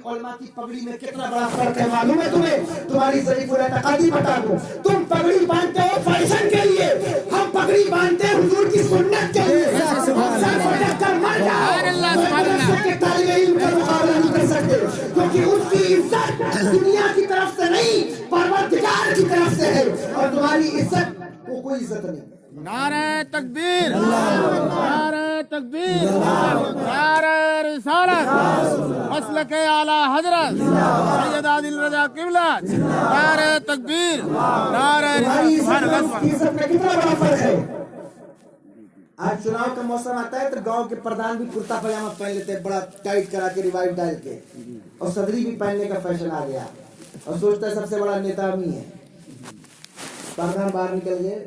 उलमा की पगड़ी में कितना बड़ा फर्क है मालूम है तुम्हें? तुम्हारी ज़ईफ़ुल एतक़ादी बता दो। तुम पगड़ी बांधते हो फैशन के लिए, हम पगड़ी बांधते हैं हुजूर की सुन्नत के लिए। सर फटक कर मर जाओ, मदरसे के तालिबे इल्म का मुकाबला नहीं कर सकते, क्योंकि उसकी इज्जत दुनिया की तरफ से नहीं परवरदिगार की तरफ से है, और तुम्हारी इज्जत को कोई इज्जत नहीं। नारे तकबीर, नारे तकबीर, नारे रिसालत, मसलके आला हजरत सैयद आदिल रजा किबला, नारे तकबीर, नारे रिसालत में कितना बड़ा फर्क है। आज चुनाव का मौसम आता है तो गांव के प्रधान भी कुर्ता पजामा पहन लेते हैं, बड़ा टाइट करा के रिवाइव डाल के, और सदरी भी पहनने का फैशन आ गया, और सोचता है सबसे बड़ा नेता हम ही है। प्रधान बाहर निकल गए,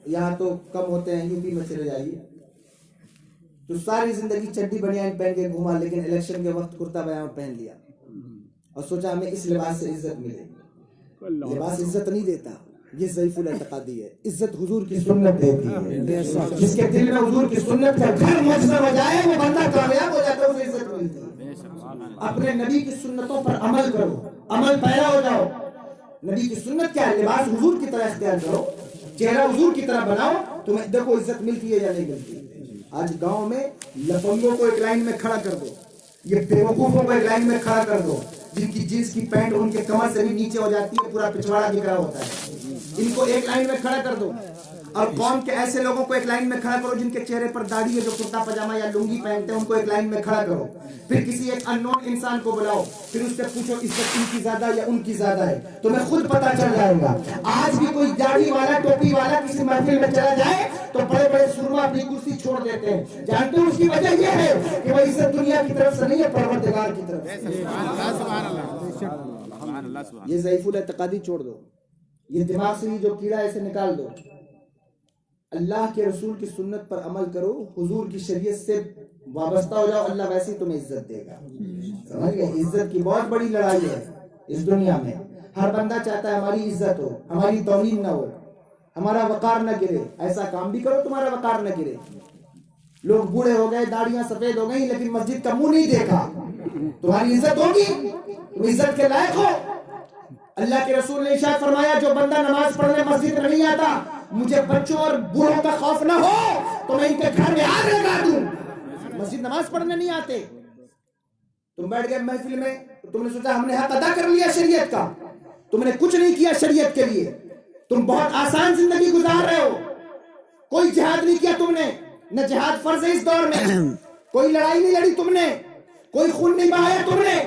यहाँ तो कम होते हैं, यूपी में चले जाइए तो सारी जिंदगी चड्डी बनियान पहन के घूमा, लेकिन इलेक्शन के वक्त कुर्ता पजामा पहन लिया और सोचा हमें इस लिबास से इज्जत मिलेगी। लिबास इज्जत नहीं देता, ये ज़ईफ़ुल एतक़ादी है। इज्जत हुजूर की सुन्नत देती है। जिसके दिल में हुजूर की सुन्नत का घर मजहब हो जाए वो बंदा कामयाब हो जाता है, उसे इज्जत मिलती है। अपने नबी की सुन्नतों पर अमल करो, अमल पैरा हो जाओ। नबी की सुन्नत क्या है? लिबास हुजूर की तरह इख्तियार करो, चेहरा हुजूर की तरह बनाओ, तुम्हें देखो इज्जत मिलती है या नहीं मिलती। आज गांव में लफंगों को एक लाइन में खड़ा कर दो, ये बेवकूफों को एक लाइन में खड़ा कर दो, जिनकी जींस की पैंट उनके कमर से भी नीचे हो जाती है, पूरा पिछवाड़ा दिख रहा होता है, इनको एक लाइन में खड़ा कर दो। और कौम के ऐसे लोगों को एक लाइन में खड़ा करो जिनके चेहरे पर दाढ़ी है, जो कुर्ता पजामा या लुंगी पहनते हैं, उनको एक लाइन में खड़ा करो। फिर किसी एक अननोन इंसान को बुलाओ, फिर उससे पूछो इज्जत इनकी ज्यादा या उनकी ज्यादा है, तुम्हें खुद पता चल जाएगा। आज भी कोई दाढ़ी वाला टोपी वाला किसी महफिल में चला जाए तो बड़े बड़े सुरमा अपनी कुर्सी छोड़ देते हैं। जानते हो उसकी वजह यह है कि वह इज्जत दुनिया की तरफ से नहीं है, परवरदिगार की तरफ से। ये ज़ईफ़ुल एतक़ादी छोड़ दो, ये दिमाग से ही जो कीड़ा है इसे निकाल दो। अल्लाह के रसूल की सुन्नत पर अमल करो, हुजूर की शरीयत से वाबस्ता हो जाओ, अल्लाह वैसे ही तुम्हें इज्जत देगा। समझ गए? इज्जत की बहुत बड़ी लड़ाई है इस दुनिया में। हर बंदा चाहता है हमारी इज्जत हो, हमारी तौहीन न हो, हमारा वकार न गिरे। ऐसा काम भी करो तुम्हारा वकार न गिरे। लोग बूढ़े हो गए, दाढ़ियां सफेद हो गई, लेकिन मस्जिद का मुंह नहीं देखा, तुम्हारी इज्जत होगी? तुम इज्जत के लायक हो? अल्लाह के रसूल ने इरशाद फरमाया, जो बंदा नमाज पढ़ने मस्जिद में नहीं आता, मुझे बच्चों और बूढ़ों का खौफ न हो तो मैं इनके घर में आग लगा दूं। मस्जिद नमाज पढ़ने नहीं आते, तुम बैठ गए महफिल में, तो तुमने सोचा हमने हक अदा कर लिया शरीयत का, तुमने कुछ नहीं किया शरीयत के लिए, तुम बहुत आसान जिंदगी गुजार रहे हो, कोई जिहाद नहीं किया तुमने, न जिहाद फर्ज है इस दौर में, कोई लड़ाई नहीं लड़ी तुमने, कोई खून नहीं बहाया तुमने,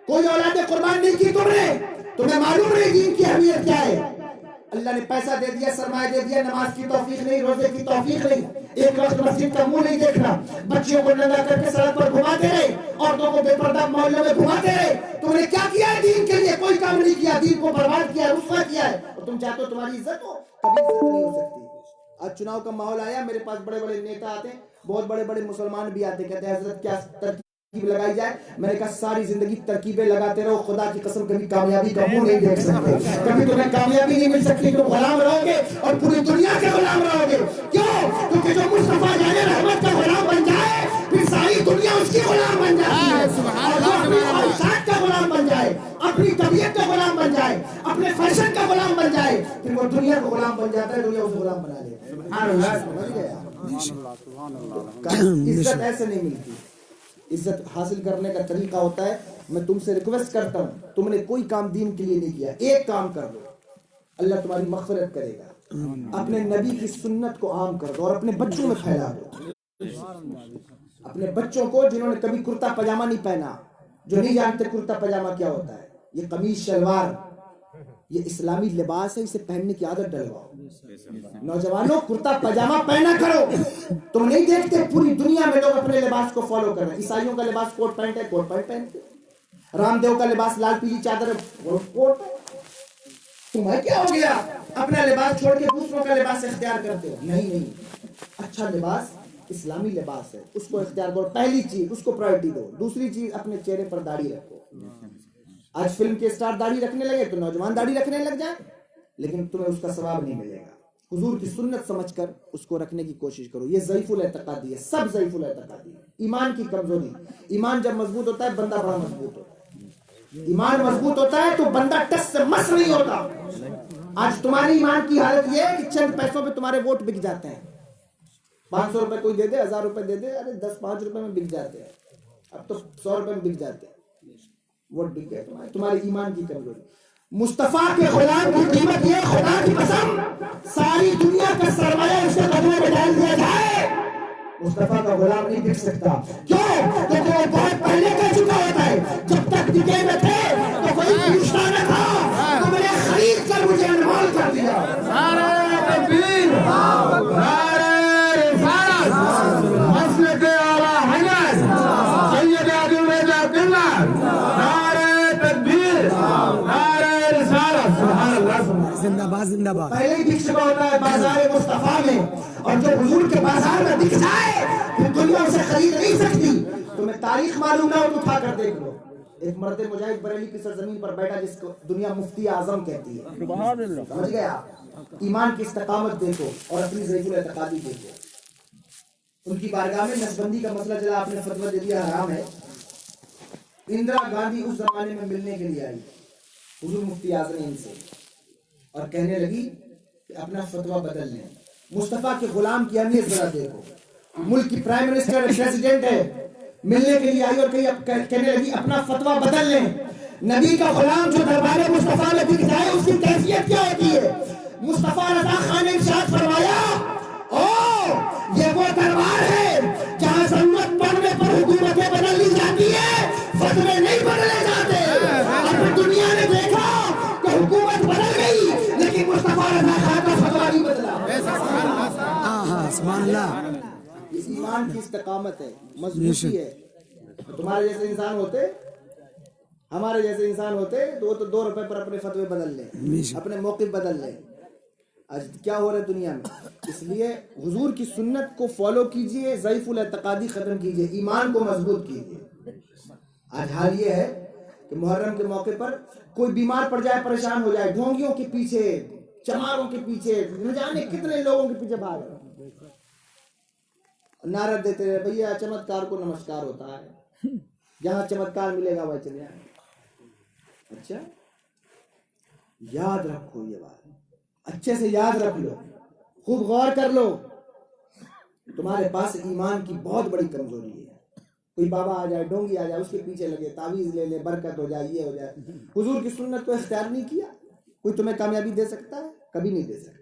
कोई औलादे कुर्बान नहीं की तुमने, तुम्हें मालूम नहीं दीन की अहमियत क्या है। अल्लाह ने पैसा दे दिया, सरमाया दे दिया, नमाज की तौफीक नहीं, रोजे की तौफीक नहीं, एक वक्त मस्जिद का मुंह नहीं देखना, बच्चियों को नंगा करके सड़क पर घुमाते रहे, औरतों को बेपर्दा मोहल्लों में घुमाते रहे। तुमने क्या किया है दीन के लिए? कोई काम नहीं किया, दीन को बर्बाद किया, रुसवा किया है, और तुम चाहते हो तुम्हारी इज्जत हो? कभी इज्जत नहीं हो सकती। आज चुनाव का माहौल आया, मेरे पास बड़े बड़े नेता आते हैं, बहुत बड़े बड़े मुसलमान भी आते, कहते हैं हजरत क्या तरकीब लगाई जाए। मैंने कहा सारी जिंदगी तरकीबें लगाते रहो, खुदा की कसम कभी कामयाबी का मुंह नहीं देख सकते, कभी तुम्हें कामयाबी नहीं मिल सकती, तुम गुलाम रहोगे और पूरी दुनिया के गुलाम रहोगे। क्यों? क्योंकि जो मुस्तफा जाने रहमत का गुलाम बन जाए, फिर सारी दुनिया उसकी गुलाम बन जाती है। और जो अपनी ख्वाहिशात का गुलाम बन जाए, अपनी तबीयत का गुलाम बन जाए, अपने फैशन का गुलाम बन जाए, फिर वो दुनिया का गुलाम बन जाता है, दुनिया उसे गुलाम बना लेती है। इज्जत ऐसे नहीं मिलती। इज्जत हासिल करने का तरीका होता है, मैं तुमसे रिक्वेस्ट करता हूं, तुमने कोई काम दीन के लिए नहीं किया, एक काम कर दो, अल्लाह तुम्हारी मग़फ़िरत करेगा। अपने नबी की सुन्नत को आम कर दो और अपने बच्चों में फैला दो। अपने बच्चों को जिन्होंने कभी कुर्ता पजामा नहीं पहना, जो नहीं जानते कुर्ता पजामा क्या होता है, ये कमीज शलवार, ये इस्लामी लिबास है, इसे पहनने की आदत डलवाओ। नौजवानों, कुर्ता पजामा पहना करो। तुम नहीं देखते पूरी दुनिया में लोग अपने लिबास को फॉलो कर रहे हैं। ईसाइयों का लिबास कोट पैंट है, कोट पैंट पहनते। रामदेव का लिबास लाल पीली चादर है, कोट। तुम्हें क्या हो गया? अपना लिबास छोड़ के दूसरों का लिबास इख्तियार करते हो? नहीं नहीं, अच्छा लिबास इस्लामी लिबास है, उसको इख्तियार करो। पहली चीज उसको प्रायोरिटी दो। दूसरी चीज, अपने चेहरे पर दाढ़ी रखो। आज फिल्म के स्टार दाढ़ी रखने लगे तो नौजवान दाढ़ी रखने लग जाए, लेकिन तुम्हें उसका सवाब नहीं मिलेगा। हुजूर की सुन्नत समझकर उसको रखने की कोशिश करो। ये ज़ईफ़ुल एतक़ादी है, सब ज़ईफ़ुल एतक़ादी है। ईमान की कमजोरी, ईमान जब मजबूत होता है बंदा बड़ा मजबूत होता है। ایمان مضبوط ہوتا ہے تو بندہ ٹس سے مس نہیں ہوتا. آج تمہاری ایمان کی حالت یہ ہے کہ چند پیسوں پہ تمہارے ووٹ بک جاتے ہیں. 500 روپے کوئی دے دے, 1000 روپے دے دے, ارے 10-5 روپے میں بک جاتے ہیں. اب تو 100 روپے میں بک جاتے ہیں. ووٹ بک گئے تمہارے ایمان کی کمزوری. مصطفیٰ کے غلام کی قیمت یہ, خدا کی قسم ساری دنیا کا سرمایہ اس کے قدموں میں ڈال دیا جائے, مصطفیٰ کا غلام نہیں بک سکتا. کیوں؟ کیونکہ وہ بہت پہلے کہہ چکا ہوتا ہے جب تک ڈگے میں تھے تو کوئی پوچھتا نہ تھا, تو میں نے خرید کر مجھے انمول کر دیا. نعرہ تکبیر, نعرہ رسالت, مسلک اعلیٰ حضرت سید عادل رضا قبلہ, نعرہ تکبیر, نعرہ رسالت. سبحان اللہ. زندہ باد زندہ باد. پہلے ہی دکھ چکا ہوتا ہے بازار مصطفیٰ میں, اور جو حضور کے بازار میں دکھ جائے پھر دنیا اسے خرید نہیں سکتی. تمہیں تاریخ معلوم نہ ہو تو اٹھا کر دیکھ لو. ایک مرد مجاہد بریلی کی سرزمین پر بیٹھا جس کو دنیا مفتی اعظم کہتی ہے. سمجھ گئے آپ؟ ایمان کی استقامت دیکھو اور اپنی ضعیف الاعتقادی دیکھو. ان کی بارگاہ میں نسبندی کا مسئلہ چلا, آپ نے فتویٰ دے دیا حرام ہے. اندرا گاندھی اس زمانے میں ملنے کے لیے آئی حضور مفتی اعظم ان سے اور کہنے لگی کہ اپنا فتویٰ بدل لیں. مصطفیٰ کے غلام کی اہمیت ذرا دیکھو. ملک کی پرائم منسٹر پریزیڈنٹ ہے, ملنے کے لیے آئی اور کہنے لگی اپنا فتویٰ بدل لیں. نبی کا غلام جو دربار مصطفیٰ میں دکھ جائے اس کی کیفیت کیا ہوتی ہے؟ مصطفیٰ رضا خان نے ارشاد فرمایا, او یہ وہ دربار ہے جہاں ضرورت پڑنے پر حکومتیں بدل لی جاتی ہے, فتوے نہیں بدلے جاتے. اور دنیا نے دیکھا کہ حکومت بدل گئی لیکن مصطفیٰ رضا خان کا فتویٰ نہیں بدلا. سبحان اللہ. اس ایمان کی استقامت ہے, مضبوطی ہے. تمہارے جیسے انسان ہوتے, ہمارے جیسے انسان ہوتے تو وہ تو 2 روپے پر اپنے فتوے بدل لیں, اپنے موقف بدل لیں. آج کیا ہو رہا ہے دنیا میں؟ اس لیے حضور کی سنت کو فالو کیجئے, ضعیف الاعتقادی ختم کیجئے, ایمان کو مضبوط کیجئے. آج حال یہ ہے کہ محرم کے موقع پر کوئی بیمار پڑ جائے, پریشان ہو جائے, ڈھونگیوں کے پیچھے, چماروں کے پیچھے, نہ جانے کتنے لوگوں کے پیچھے بھاگ رہے, نعرہ دیتے رہے بھیا چمتکار کو نمسکار ہوتا ہے, جہاں چمتکار ملے گا وہ چلے آئے. اچھا یاد رکھو یہ بات, اچھے سے یاد رکھ لو, خوب غور کر لو. تمہارے پاس ایمان کی بہت بڑی کمزوری ہے. کوئی بابا آ جائے, ڈونگی آ جائے, اس کے پیچھے لگے, تعویذ لے لے, برکت ہو جائے, یہ ہو جائے. حضور کی سنت کو اختیار نہیں کیا, کوئی تمہیں کامیابی دے سکتا ہے؟ کبھی نہیں دے سکتا.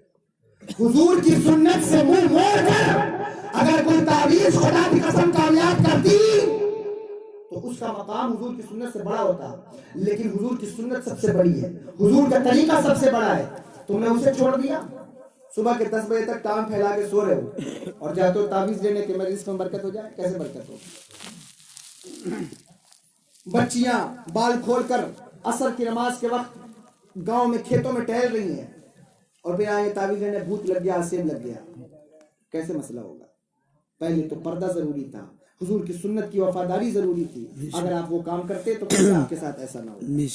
حضور کی سنت سے منہ موڑ کر اگر کوئی تعویذ خدا کی قسم کامیاب کرتی تو اس کا مقام حضور کی سنت سے بڑا ہوتا, لیکن حضور کی سنت سب سے بڑی ہے, حضور کا طریقہ سب سے بڑا ہے. تم نے اسے چھوڑ دیا, صبح کے 10 بجے تک ٹانگ پھیلا کے سو رہے ہو اور جاتے ہو تعویذ لینے کے مجلس میں برکت ہو جائے. کیسے برکت ہو؟ بچیاں بال کھول کر عصر کی نماز کے وقت گاؤں میں کھیتوں میں ٹہل رہی ہیں اور پھر آئے تعویذ لینے, بھوت لگ گیا, سیم لگ گیا. کیسے مسئلہ ہوگا؟ پہلے تو پردہ ضروری تھا, حضور کی سنت کی وفاداری ضروری تھی. اگر آپ وہ کام کرتے تو کیسے آپ کے ساتھ ایسا نہ ہو.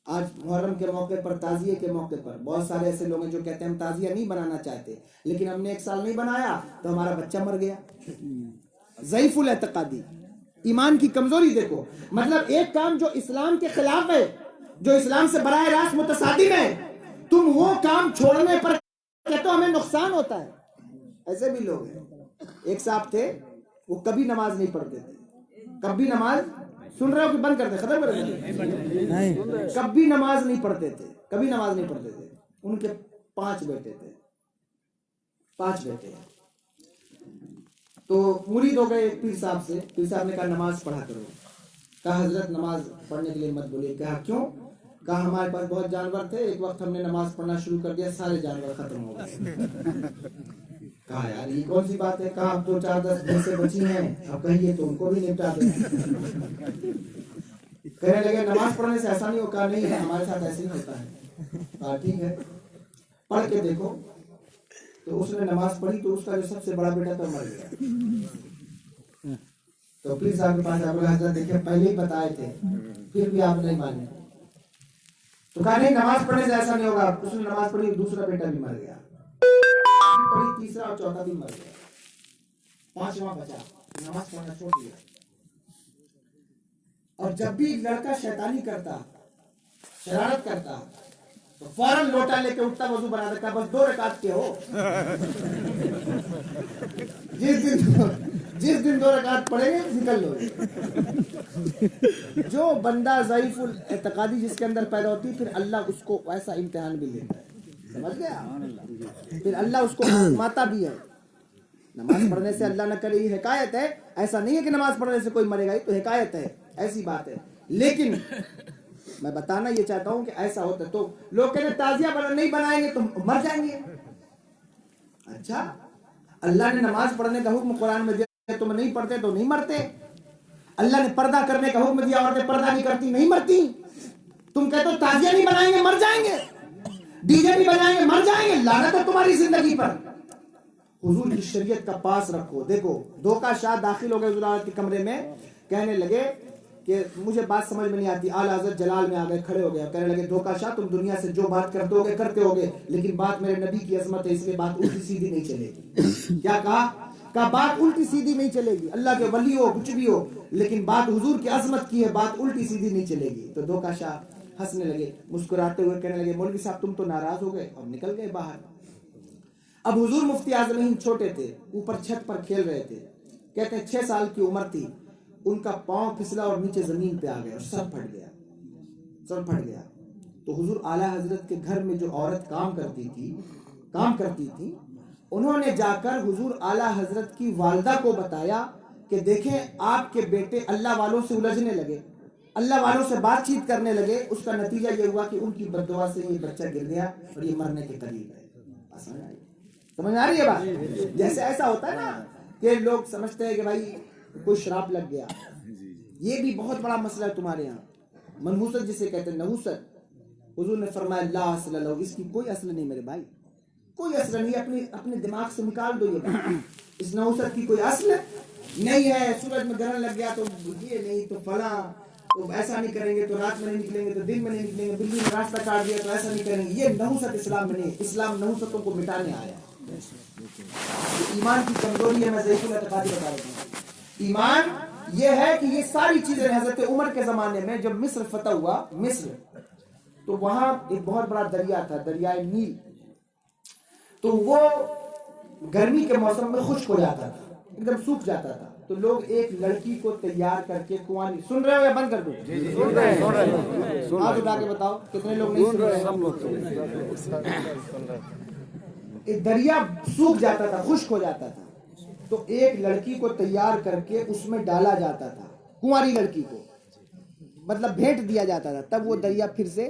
آج محرم کے موقع پر, تعزیے کے موقع پر بہت سارے ایسے لوگ ہیں جو کہتے ہیں ہم تعزیہ نہیں بنانا چاہتے, لیکن ہم نے 1 سال نہیں بنایا تو ہمارا بچہ مر گیا. ضعیف الاعتقادی, ایمان کی کمزوری دیکھو. مطلب ایک کام جو اسلام کے خلاف ہے, جو اسلام سے براہ راست متصادم ہے, تم وہ کام چھوڑنے پر کہتے ہو ہمیں نقصان ہوتا ہے. ایسے بھی لوگ ہیں. ایک صاحب تھے, وہ کبھی نماز نہیں پڑھتے تھے, کبھی نماز, سن رہے ہو کہ بند کرتے, ختم کر دیتے, کبھی نماز نہیں پڑھتے تھے, کبھی نماز نہیں پڑھتے تھے. ان کے 5 بیٹے تھے, 5 بیٹے. تو مرید ہو گئے پیر صاحب سے, پیر صاحب نے کہا نماز پڑھا کرو. کہا حضرت نماز پڑھنے کے لیے مت بولیے. کہا کیوں؟ کہا ہمارے پاس بہت جانور تھے, ایک وقت ہم نے نماز پڑھنا شروع کر دیا, سارے جانور ختم ہو گئے. کہا یار یہ کون سی بات ہے؟ کہا اب تو 4-10 بھینسیں بچی ہیں, اب کہیے تو ان کو بھی نپٹا دیں. کہنے لگے نماز پڑھنے سے ایسا نہیں ہو. کہا نہیں, ہمارے ساتھ ایسے ہی ہوتا ہے. کہا ٹھیک ہے پڑھ کے دیکھو. تو اس نے نماز پڑھی تو اس کا جو سب سے بڑا بیٹا تو مر گیا. تو پلیز آپ کے پاس آپ کو حضرت دیکھیں پہلے ہی بتائے تھے, پھر بھی آپ نہیں مانے. تو کہا نہیں نماز پڑھنے سے ایسا نہیں ہوگا. اس نے نماز پڑھی, دوسرا بیٹا بھی مر گیا, پڑھی, تیسرا اور چوتھا بھی مر گیا, 5واں بچا, نماز پڑھنا چھوڑ دیا. اور جب بھی لڑکا شیطانی کرتا शरारत करता तो फौरन लोटा लेके उठता, वजू बना देता, बस 2 रकात के हो। जिस दिन 2 रकात पढ़ेंगे निकल लो। जो बंदा ज़ईफुल एतकादी जिसके अंदर पैदा होती है, फिर अल्लाह उसको ऐसा इम्तिहान भी लेता है, समझ गया? फिर अल्लाह उसको आजमाता भी है। नमाज पढ़ने से अल्लाह न करे, ये हिकायत है, ऐसा नहीं है कि नमाज पढ़ने से कोई मरेगा, ये तो हिकायत है, ऐसी बात है। लेकिन मैं बताना ये चाहता हूं कि ऐसा होता है तो लोग कहते ताजिया नहीं बनाएंगे तो मर जाएंगे। अच्छा, अल्लाह ने नमाज पढ़ने का हुक्म कुरान में दिया, तुम नहीं पढ़ते तो नहीं मरते। अल्लाह ने पर्दा करने का हुक्म दिया, औरतें पर्दा नहीं करती, नहीं मरती। तुम कहते हो ताजिया नहीं बनाएंगे, मर जाएंगे। डीजे नहीं बजाएंगे, मर जाएंगे। लानत है तुम्हारी जिंदगी पर। हुजूर की शरीयत का पास रखो। देखो, धोखा शाह दाखिल हो गए हुजूर के कमरे में, कहने लगे कि मुझे बात समझ में नहीं आती। आला हज़रत जलाल में आ गए, खड़े हो गए, कहने लगे धोखा शाह तुम दुनिया से जो बात करते होगे, लेकिन बात मेरे नबी की अजमत है, इसलिए बात उल्टी सीधी नहीं चलेगी। क्या कहा बात उल्टी सीधी नहीं चलेगी। अल्लाह के वली हो, कुछ भी हो, लेकिन बात हुजूर की अजमत की है, बात उल्टी सीधी नहीं चलेगी। तो धोखा शाह हंसने लगे, मुस्कुराते हुए कहने लगे मौलवी साहब तुम तो नाराज हो गए, और निकल गए बाहर। अब हुजूर मुफ्ती आज़म हिंद छोटे थे, ऊपर छत पर खेल रहे थे। कहते हैं 6 साल की उम्र थी, उनका पांव फिसला और नीचे जमीन पे आ गया और सर फट गया। तो हुजूर आला हजरत के घर में जो औरत काम करती थी, उन्होंने जाकर हुजूर आला हजरत की वालिदा को बताया कि देखें आपके बेटे अल्लाह वालों से उलझने लगे, अल्लाह वालों से बातचीत करने लगे। उसका नतीजा ये हुआ कि उनकी बद्दुआ से ये बच्चा गिर गया और ये मरने के करीब है। समझ आ रही है बात? जैसे ऐसा होता है ना कि लोग समझते हैं कि भाई कोई श्राप लग गया, ये भी बहुत बड़ा मसला है तुम्हारे यहाँ। मनहूसत जिसे कहते हैं, नहूसत। हुजूर ने फरमाया ला अस्ल लहू, इसकी कोई असल नहीं मेरे भाई, कोई असल नहीं। अपने दिमाग से निकाल दो ये बात। इस नहूसत की कोई असल नहीं है। सूरज में ग्रहण लग गया तो ये नहीं, तो फला, तो ऐसा नहीं करेंगे, तो रात में नहीं निकलेंगे, तो दिन में नहीं निकलेंगे, बिल्ली ने रास्ता काट दिया तो ऐसा नहीं करेंगे। ये नहूसत इस्लाम में नहीं। इस्लाम नहूसतों को मिटाने आया। ईमान की कमजोरी है, मैं ज़ईफुल एतकादी बता रहा हूँ। ईमान ये है कि ये सारी चीजें, हजरत उमर के जमाने में जब मिस्र फतह हुआ, मिस्र, तो वहां एक बहुत बड़ा दरिया था, दरियाए नील। तो वो गर्मी के मौसम में खुश्क हो जाता था, एकदम सूख जाता था। तो लोग एक लड़की को तैयार करके कुंवारी, सुन रहे हो या बंद कर दो? हाथ उठा के बताओ कितने लोग नहीं सुन रहे। दरिया सूख जाता था, खुश्क हो जाता था, तो एक लड़की को तैयार करके उसमें डाला जाता था, कुंवारी लड़की को, मतलब भेंट दिया जाता था, तब वो दरिया फिर से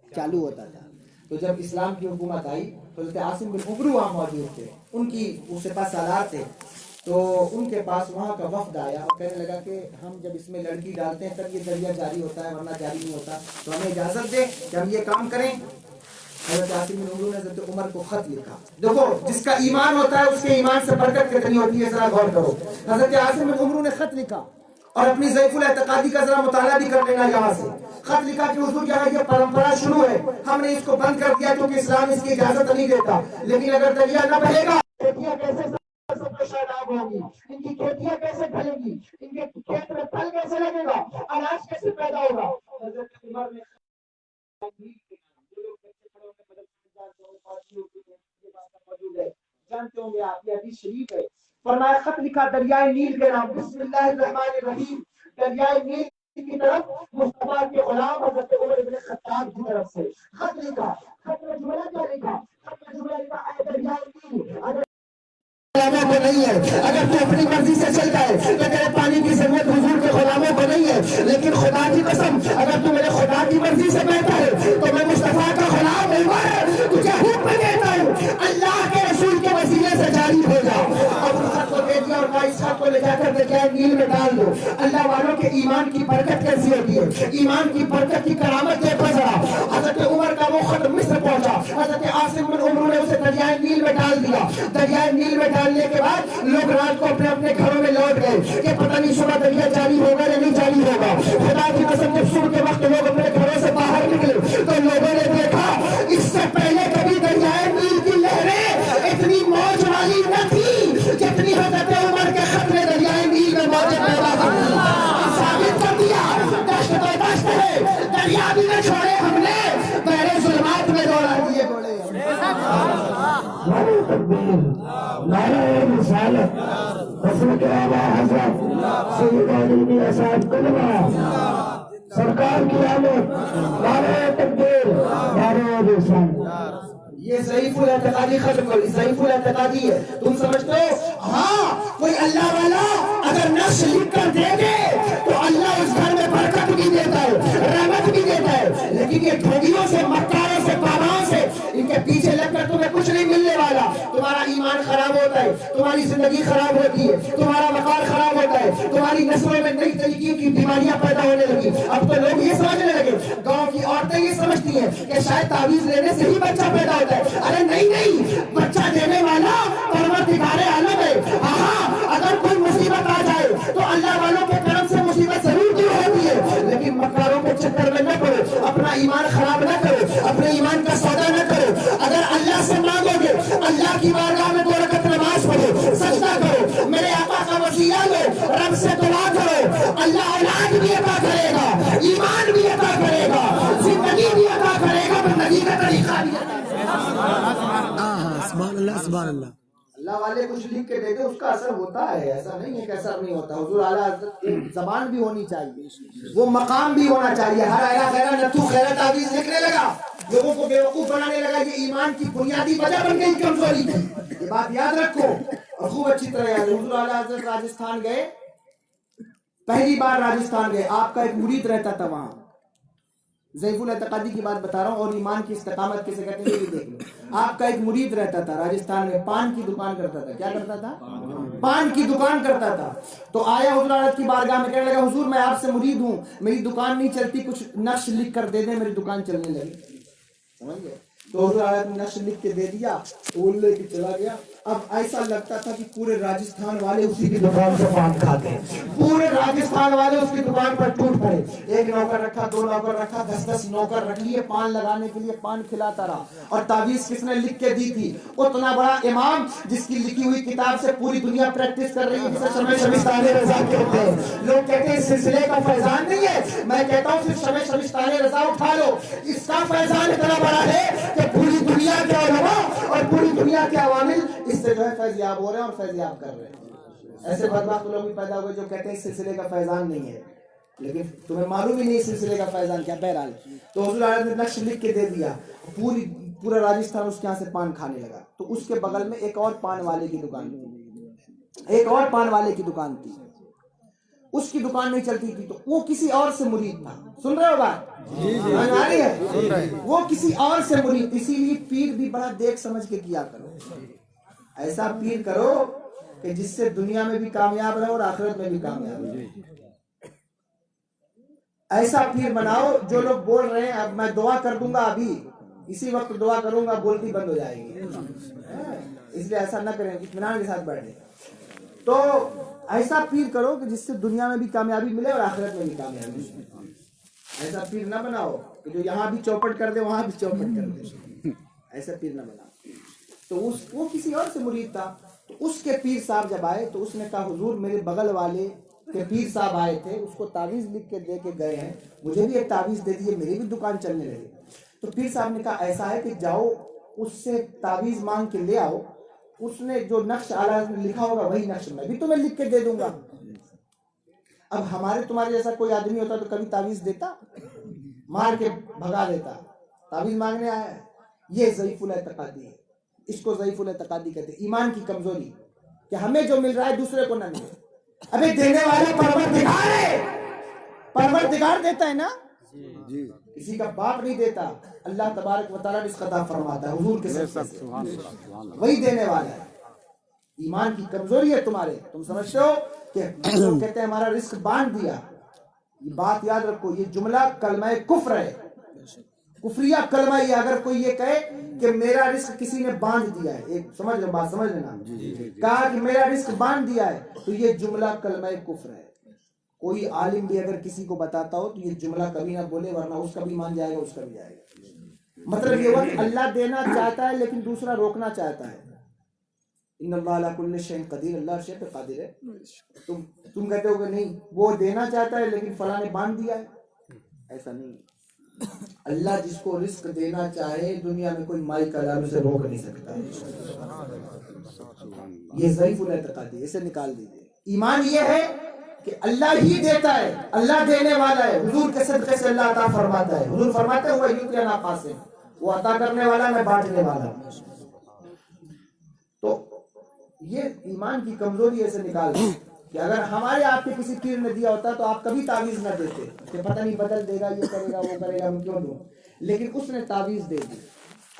चालू होता था। तो जब इस्लाम की हुकूमत आई तो हज़रत आसिम बिन उमरू वहाँ मौजूद थे, उनकी उसके पास सालार थे। तो उनके पास वहाँ का वफ्द आया और कहने लगा कि हम जब इसमें लड़की डालते हैं तब ये दरिया जारी होता है, वरना जारी नहीं होता, तो हमें इजाज़त दे कि हम ये काम करें। हज़रत आसिम बिन उमरू ने हज़रत उमर को खत लिखा। देखो, जिसका ईमान होता है उसके ईमान से बरकत कितनी होती है, जरा गौर करो। हज़रत आसिम बिन उमरू ने खत लिखा और अपनी ज़ईफुल एतकादी का जरा मुताला भी कर लेना। यहाँ से खत लिखा कि हुजूर यहाँ ये परंपरा शुरू है, हमने इसको बंद कर दिया क्योंकि इस्लाम इसकी इजाजत नहीं देता, लेकिन अगर दरिया न बहेगा, खेतियाँ कैसे सैलाब होगी, इनकी खेतियाँ कैसे फलेंगी, इनके खेत में फल कैसे लगेगा, अनाज कैसे पैदा होगा। हज़रत उमर ने जानते होंगे आप, ये हदीस शरीफ है। फरमाया खत लिखा दरियाए नील के नाम, बिस्मिल्लाहिर्रहमानिर्रहीम, दरियाए नील की तरफ मुस्तफा के गुलाम हज़रत उमर इब्न खत्ताब की तरफ से खत लिखा। खत में जुमला क्या लिखा? खत में जुमला लिखा ऐ दरियाए नील, गुलामों को नहीं है, अगर तू अपनी मर्जी से चल जाए तो तेरे पानी की जरूरत हुजूर के गुलामों को नहीं है। लेकिन खुदा की कसम, अगर तू मेरे खुदा की मर्जी से बैठा है तो मैं मुस्तफा का गुलाम हूँ, तुझे हुक्म देता हूँ अल्लाह के रसूल के वसीले से जारी हो जाओ। और खत को दे दिया और कहा इस खत को ले जाकर दरियाए नील में डाल दो। अल्लाह वालों के ईमान की बरकत कैसी होती है, ईमान की बरकत की करामत देखो जरा। हज़रत उमर का वो खत मिस्र पहुंचा, हज़रत आसिम बिन उमर ने उसे दरियाए नील में डाल दिया। दरियाए नील में डालने के बाद लोग रात को अपने अपने घरों में लौट गए कि पता नहीं सुबह दरिया जारी होगा या नहीं जारी होगा। खुदा की कसम, जब सुबह के वक्त लोग अपने घरों से बाहर निकले तो लोगों ने देखा इससे पहले कभी दरियाए नील की लहरें इतनी मौज वाली न थी जितनी हज़रत उमर के खत में दरियाए नील में मौज पैदा हुई। साबित कर दिया दश्त तो दश्त है, दरिया भी न छोड़े हमने, पहले जुल्मात में दौड़ा दिए घोड़े। नारे तकबीर, नारे रिसालत, रसूल के आला हज़रत सैयद अली मियां साहब कलमा सरकार की आमद, नारे तकबीर, नारे रिसालत। ये ज़ईफ़ुल एतक़ादी खत्म करो, ज़ईफ़ुल एतक़ादी है। तुम समझते हो हाँ कोई अल्लाह वाला अगर नक्श लिख कर दे दे तो अल्लाह उस घर में बरकत भी देता है, रहमत भी देता है, लेकिन ये ठोगियों से, मक्कारों से, पामाओं से, इनके पीछे लगकर तुम्हें कुछ नहीं मिलने वाला। तुम्हारा ईमान खराब होता है, तुम्हारी जिंदगी खराब होती है, तुम्हारा वक़ार खराब होता है, तुम्हारी नस्लों में नई तरीके की बीमारियां पैदा होने लगी। अब तो लोग ये समझने लगे, गांव की औरतें ये समझती हैं कि शायद तावीज़ लेने से ही बच्चा पैदा होता है। अरे नहीं नहीं, बच्चा देने वाला परवरदिगार आलम है। हाँ, अगर कोई मुसीबत आ जाए तो अल्लाह वालों के करम से मुसीबत जरूर दूर होती है, लेकिन मक्कारों के चक्कर में न पड़ो, अपना ईमान खराब न करो, अपने ईमान का सौदा न करो। अगर अल्लाह से मांगोगे, अल्लाह की बारगाह में 2 रकात नमाज पढ़ो, सजदा करो, मेरे आका का वसीला लो, रब से दुआ करो, अल्लाह औलाद भी अता करेगा, ईमान भी अता करेगा, जिंदगी भी अता करेगा, जिंदगी का तरीका भी अता करेगा। सुभान अल्लाह, सुभान अल्लाह। अल्लाह वाले कुछ लिख के दे दे, उसका असर होता है, ऐसा नहीं है कि असर नहीं होता। हुजूर आला हज़रत की ज़बान भी होनी चाहिए, वो मकाम भी होना चाहिए। हर आया खैरा नत्थू खैरा तावीज़ लिखने लगा, लोगों को बेवकूफ बनाने लगा। ये ईमान की बुनियादी वजह बन गई कमजोरी की। ये बात याद रखो और खूब अच्छी तरह याद। हुजूर आला हज़रत राजस्थान गए, पहली बार राजस्थान गए, आपका एक मुरीद रहता था वहां। ज़ईफ़ुल एतक़ादी की बात बता रहा हूँ, और ईमान की इस्तिक़ामत किसे कहते हैं ये देख लो। आपका एक मुरीद रहता था राजस्थान में, पान की दुकान करता था। क्या करता था? पान की दुकान करता था। तो आया हुजूर आला की बारगाह में, कहने लगा हुजूर मैं आपसे मुरीद हूँ, मेरी दुकान नहीं चलती, कुछ नक्श लिख कर दे दे, मेरी दुकान चलने लगी। समझ गए? तो हुजूर आला ने नक्श लिख के दे दिया, तो वो लेके चला गया। अब ऐसा लगता था कि पूरे राजस्थान वाले उसी की दुकान से पान खाते हैं, पूरे राजस्थान वाले उसकी दुकान पर टूट पड़े। एक नौकर रखा, 2 नौकर रखा, 10-10 नौकर रख लिए, पान लगाने के लिए पान खिलाता रहा। और तावीज़ किसने लिख के दी थी? उतना बड़ा इमाम जिसकी लिखी हुई किताब से पूरी दुनिया प्रैक्टिस कर रही है, जिसे शमे शमिस्ताने रज़ा कहते हैं। लोग कहते हैं इस सिलसिले का फैजान नहीं है, मैं कहता हूँ सिर्फ शमे शमिस्ताने रज़ा उठा लो, इसका फैजान इतना बड़ा है कि पूरी दुनिया के उलमा और पूरी दुनिया के अवामिल इससे जो है फैज़याब हो रहे हैं और फैज़याब कर रहे हैं। ऐसे बदबख्त लोग भी पैदा हुए जो कहते हैं इस सिलसिले का फैजान नहीं है, लेकिन तुम्हें मालूम ही नहीं इस सिलसिले का फैजान क्या। बहरहाल तो हुजूर आला ने नक्श लिख के दे दिया, पूरा राजस्थान उसके यहाँ से पान खाने लगा। तो उसके बगल में एक और पान वाले की दुकान थी, एक और पान वाले की दुकान थी, उसकी दुकान नहीं चलती थी, तो वो किसी और से मुरीद था। सुन रहे हो बात? आ रही है? वो किसी और से मुरीद, इसीलिए पीर भी बड़ा देख समझ के किया करो। ऐसा पीर करो कि जिससे दुनिया में भी कामयाब रहो और आखिरत में भी कामयाब रहो। ऐसा पीर बनाओ जो लोग बोल रहे हैं अब मैं दुआ कर दूंगा, अभी इसी वक्त दुआ करूंगा, बोलती बंद हो जाएगी। इसलिए ऐसा न करें, इत्मीनान के साथ बैठे। तो ऐसा पीर करो कि जिससे दुनिया में भी कामयाबी मिले और आखिरत में भी कामयाबी मिले। ऐसा पीर ना बनाओ कि जो यहाँ भी चौपट कर दे वहां भी चौपट कर दे। ऐसा पीर ना बनाओ। तो वो किसी और से मुरीद था। तो उसके पीर साहब जब आए तो उसने कहा हुजूर मेरे बगल वाले के पीर साहब आए थे, उसको तावीज़ लिख के दे के गए हैं, मुझे भी एक तावीज़ दे दिए, मेरी भी दुकान चलने लगी। तो पीर साहब ने कहा ऐसा है कि जाओ उससे तावीज़ मांग के ले आओ, उसने जो नक्श आला में लिखा होगा वही नक्श मैं भी तुम्हें लिख के दे दूंगा। अब हमारे तुम्हारे जैसा कोई आदमी होता तो कभी तावीज़ देता? मार के भगा देता। तावीज़ मांगने आया है, ये ज़ईफ़ुल एतक़ादी है, इसको ज़ईफ़ुल एतक़ादी कहते हैं। ईमान की कमजोरी कि हमें जो मिल रहा है दूसरे को ना मिले। अबे देने वाला परवरदिगार है, परवरदिगार देता है ना जी, किसी का बाप नहीं देता। अल्लाह तबारक व तआला रिज़्क़ अता फरमाता है, हुजूर के साथ वही देने वाला है। ईमान की कमजोरी है तुम्हारे, तुम समझते हो कि लोग कहते हैं हमारा रिज़्क़ बांट दिया। ये बात याद रखो, ये जुमला कलमा कुफ्र है, कुफरिया कलमा। ये अगर कोई ये कहे कि मेरा रिस्क किसी ने बांध दिया है, एक समझ लो बात, समझ लेना, कहा कि मेरा रिस्क बांध दिया है, तो ये जुमला कलमा कुफ्र है। कोई आलिम भी अगर किसी को बताता हो तो ये जुमला कभी ना बोले, वरना उसका भी मान जाएगा, उसका भी जाएगा। मतलब ये वक्त अल्लाह देना चाहता है लेकिन दूसरा रोकना चाहता है। इन्नल्लाह अला कुल्लि शैइन कदीर, अल्लाह शे पे कादिर है। तुम कहते हो कि नहीं वो देना चाहता है लेकिन फलां ने बांध दिया है, ऐसा नहीं। اللہ جس کو رزق دینا چاہے دنیا میں کوئی مائی کا لال اسے روک نہیں سکتا. یہ ضعیف الاعتقادی، اسے نکال دیجیے. ایمان یہ ہے کہ اللہ ہی دیتا ہے، اللہ دینے والا ہے. حضور کے صدقے سے اللہ عطا فرماتا ہے. حضور فرماتے ہیں وہ یوتیا ناقاسم، وہ عطا کرنے والا میں بانٹنے والا. تو یہ ایمان کی کمزوری ہے، اسے نکال دیں کہ اگر ہمارے آپ کے کسی پیر نے دیا ہوتا تو آپ کبھی تعویذ نہ دیتے کہ پتہ نہیں بدل دے گا، یہ کرے گا، وہ کرے گا، ہم کیوں دوں. لیکن اس نے تعویذ دے دی.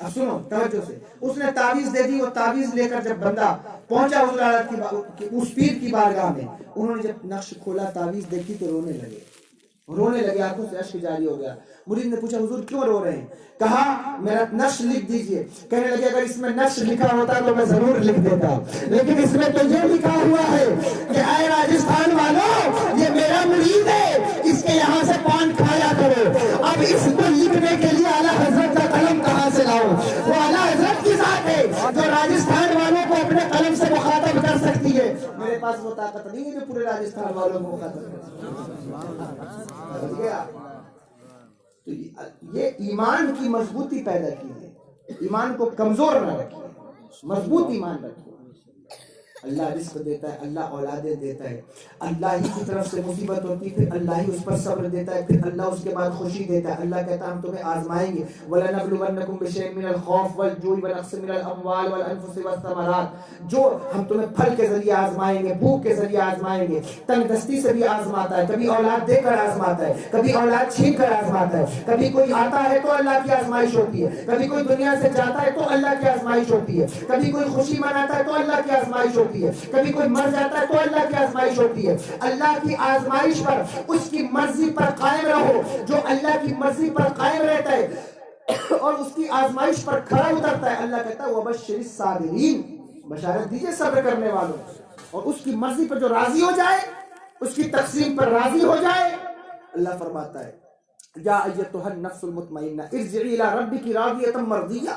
اب سنو توجہ سے، اس نے تعویذ دے دی. وہ تعویذ لے کر جب بندہ پہنچا حضور اعلیٰ کی اس پیر کی بارگاہ میں، انہوں نے جب نقش کھولا تعویذ دیکھی تو رونے لگے، آنکھوں سے اشک جاری ہو گیا. مرید نے پوچھا حضور کیوں رو رہے ہیں؟ کہا میرا نقش لکھ دیجئے. کہنے لگے اگر اس میں نقش لکھا ہوتا تو میں ضرور لکھ دیتا، لیکن اس میں تو یہ لکھا ہوا ہے کہ اے راجستھان والوں، یہ میرا مرید ہے، اس کے یہاں سے پان کھایا کرو. اب اس کو لکھنے کے لیے اعلیٰ حضرت کا قلم کہاں سے لاؤ؟ وہ اعلیٰ حضرت کی ذات ہے جو راجستھان والوں کو اپنے قلم سے مخاطب کر سکتی ہے. میرے پاس وہ طاقت نہیں ہے جو پورے راجستھان والوں کو مخاطب کر سکتی ہے. تو یہ ایمان کی مضبوطی پیدا کی ہے. ایمان کو کمزور نہ رکھیے، مضبوط ایمان رکھیے. اللہ رزق دیتا ہے، اللہ اولادیں دیتا ہے، اللہ ہی کی طرف سے مصیبت ہوتی ہے پھر اللہ ہی اس پر صبر دیتا ہے، پھر اللہ اس کے بعد خوشی دیتا ہے. اللہ کہتا ہے ہم تمہیں آزمائیں گے. وَلَنَبْلُوَنَّكُمْ بِشَيْءٍ مِّنَ الْخَوْفِ وَالْجُوعِ وَنَقْصٍ مِّنَ الْأَمْوَالِ وَالْأَنفُسِ وَالثَّمَرَاتِ. جو ہم تمہیں پھل کے ذریعے آزمائیں گے، بھوک کے ذریعے آزمائیں گے، تنگ دستی سے بھی آزماتا ہے، کبھی اولاد دے کر آزماتا ہے، کبھی اولاد چھین کر آزماتا ہے، کبھی کوئی آتا ہے تو اللہ کی آزمائش ہوتی ہے، کبھی کوئی دنیا سے جاتا ہے تو اللہ کی آزمائش ہوتی ہے، کبھی کوئی خوشی مناتا ہے تو اللہ کی آزمائش ہوتی ہے، کبھی کوئی مر جاتا ہے تو اللہ کی آزمائش ہوتی ہے. اللہ کی آزمائش پر، اس کی مرضی پر قائم رہو. جو اللہ کی مرضی پر قائم رہتا ہے اور اس کی آزمائش پر کھڑا اترتا ہے، اللہ کہتا ہے وَبَشِّرِ الصَّابِرِينَ، بشارت دیجئے صبر کرنے والوں. اور اس کی مرضی پر جو راضی ہو جائے، اس کی تقسیم پر راضی ہو جائے، اللہ فرماتا ہے یا ایتھا النفس المطمئنہ ارجعی الی ربک راضیۃ مرضیہ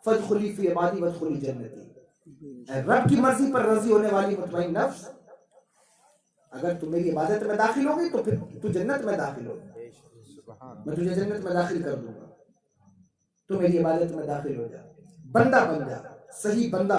فادخلی فی عبادی وادخلی جنتی. رب کی مرضی پر راضی ہونے والی مطمئن نفس، اگر تم میری عبادت میں داخل ہوگی تو پھر تو جنت میں داخل ہوگی، میں تجھے جنت میں داخل کر دوں گا. تو میری عبادت میں داخل ہو جا، بندہ بن جا، صحیح بندہ.